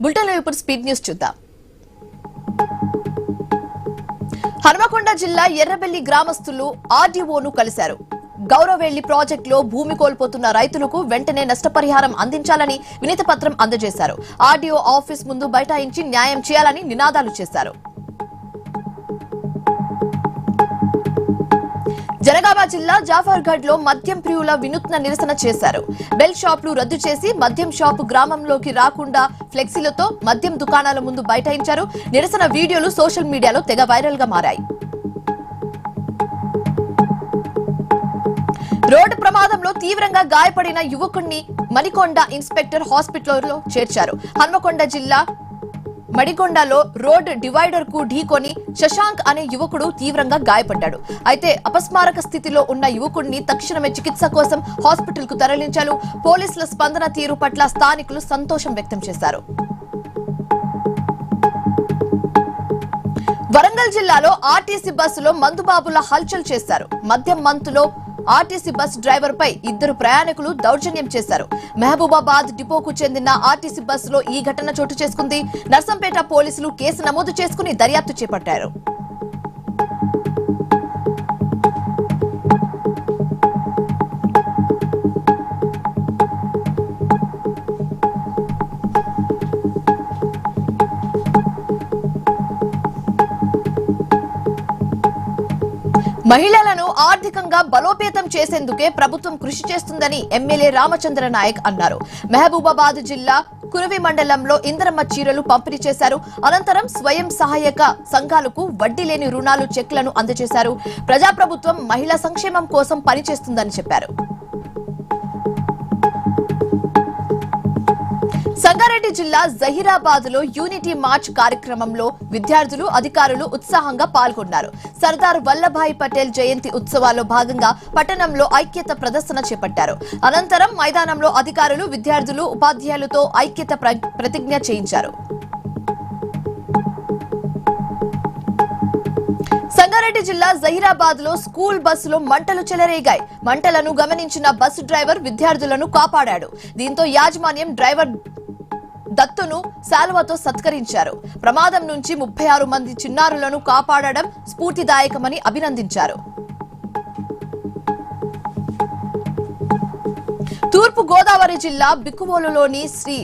Bulletin ఇప్పుడు speed news చూద్దాం. హనుమకొండ జిల్లా ఎర్రబెల్లి గ్రామస్తులు ఆర్డీఓను కలిశారు. గౌరవెల్లి ప్రాజెక్టులో భూమి కోల్పోతున్న రైతులకు వెంటనే నష్టపరిహారం అందించాలని వినతి పత్రం అందజేశారు. ఆర్డీఓ ఆఫీస్ ముందు బైఠాయించి న్యాయం చేయాలని నినాదాలు చేశారు. జనగామ జిల్లా జాఫర్గఢ్ లో మద్యం ప్రియుల వినూత్న నిరసన చేశారు. బెల్ షాపులు రద్దు చేసి మద్యం షాపు గ్రామంలోకి రాకుండా ఫ్లెక్సీలతో మద్యం దుకాణాల ముందు బైఠాయించారు. నిరసన వీడియోలు సోషల్ మీడియాలో తెగ వైరల్ గా మారాయి. రోడ్డు ప్రమాదంలో తీవ్రంగా గాయపడిన యువకుడిని మణికొండ ఇన్స్పెక్టర్ హాస్పిటల్లో చేర్చారు. హన్మకొండ జిల్లా మడికొండలో రోడ్ డివైడర్ కు ఢీకొని శశాంక్ అనే యువకుడు తీవ్రంగా గాయపడ్డాడు. అయితే అపస్మారక స్థితిలో ఉన్న యువకుడిని తక్షణమే చికిత్స కోసం హాస్పిటల్ కు తరలించారు. పోలీసుల స్పందన తీరు పట్ల స్థానికులు సంతోషం వ్యక్తం చేశారు. వరంగల్ జిల్లాలో ఆర్టీసీ బస్సులో మందుబాబుల హల్చల్ చేశారు. మద్యం మంతులో ఆర్టీసీ బస్ డ్రైవర్ పై ఇద్దరు ప్రయాణికులు దౌర్జన్యం చేశారు. మహబూబాబాద్ డిపోకు చెందిన ఆర్టీసీ బస్సులో ఈ ఘటన చోటు చేసుకుంది. నర్సంపేట పోలీసులు కేసు నమోదు చేసుకుని దర్యాప్తు చేపట్టారు. మహిళలను ఆర్థికంగా బలోపేతం చేసేందుకే ప్రభుత్వం కృషి చేస్తుందని ఎమ్మెల్యే రామచంద్ర నాయక్ అన్నారు. మహబూబాబాద్ జిల్లా కురవి మండలంలో ఇంద్రమ్మ చీరలు పంపిణీ చేశారు. అనంతరం స్వయం సహాయక సంఘాలకు వడ్డీ లేని రుణాలు చెక్లను అందజేశారు. ప్రజాప్రభుత్వం మహిళా సంక్షేమం కోసం పనిచేస్తుందని చెప్పారు. సంగారెడ్డి జిల్లా జహీరాబాద్ లో యూనిటీ మార్చ్ కార్యక్రమంలో విద్యార్థులు అధికారులు ఉత్సాహంగా పాల్గొన్నారు. సర్దార్ వల్లభాయ్ పటేల్ జయంతి ఉత్సవాల్లో భాగంగా పట్టణంలో ఐక్యత ప్రదర్శన చేపట్టారు. అనంతరం మైదానంలో అధికారులు విద్యార్థులు ఉపాధ్యాయులతో ఐక్యత ప్రతిజ్ఞ చేయించారు. సంగారెడ్డి జిల్లా జహీరాబాద్ లో స్కూల్ బస్సులో మంటలు చెలరేగాయి. మంటలను గమనించిన బస్సు డ్రైవర్ విద్యార్థులను కాపాడాడు. దీంతో యాజమాన్యం డ్రైవర్ దత్తును శాలువతో సత్కరించారు. ప్రమాదం నుంచి 36 మంది చిన్నారులను కాపాడడం స్ఫూర్తిదాయకమని అభినందించారు. తూర్పు గోదావరి జిల్లా బిక్కువోలులోని శ్రీ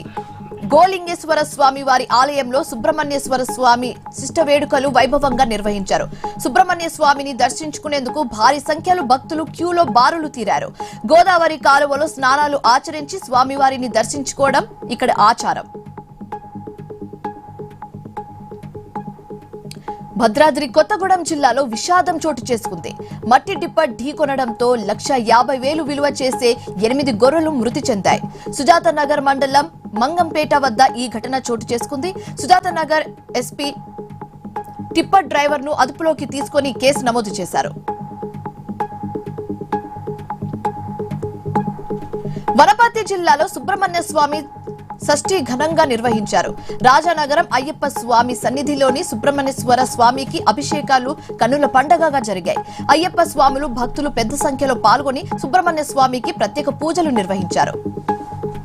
గోలింగేశ్వర స్వామి వారి ఆలయంలో సుబ్రహ్మణ్యేశ్వర స్వామి శిష్ట వేడుకలు వైభవంగా నిర్వహించారు. సుబ్రహ్మణ్య స్వామిని దర్శించుకునేందుకు భారీ సంఖ్యలో భక్తులు క్యూలో బారులు తీరారు. గోదావరి కాలువలో స్నానాలు ఆచరించి స్వామివారిని దర్శించుకోవడం ఇక్కడ ఆచారం. భద్రాద్రి కొత్తగూడెం జిల్లాలో విషాదం చోటు చేసుకుంది. మట్టి డిప్పర్ ఢీకొనడంతో 1,50,000 విలువ చేసే 8 గొర్రెలు మృతి చెందాయి. సుజాత నగర్ మండలం మంగంపేట వద్ద ఈ ఘటన చోటు చేసుకుంది. Sujatha Nagar SP tipper driver ను అదుపులోకి తీసుకుని కేసు నమోదు చేశారు. వనపర్తి జిల్లాలో సుబ్రహ్మణ్య స్వామి షష్ఠి ఘనంగా నిర్వహించారు. రాజానగరం అయ్యప్ప స్వామి సన్నిధిలోని సుబ్రహ్మణ్యేశ్వర స్వామికి అభిషేకాలు కన్నుల పండగగా జరిగాయి. అయ్యప్ప స్వాములు భక్తులు పెద్ద సంఖ్యలో పాల్గొని సుబ్రహ్మణ్య స్వామికి ప్రత్యేక పూజలు నిర్వహించారు.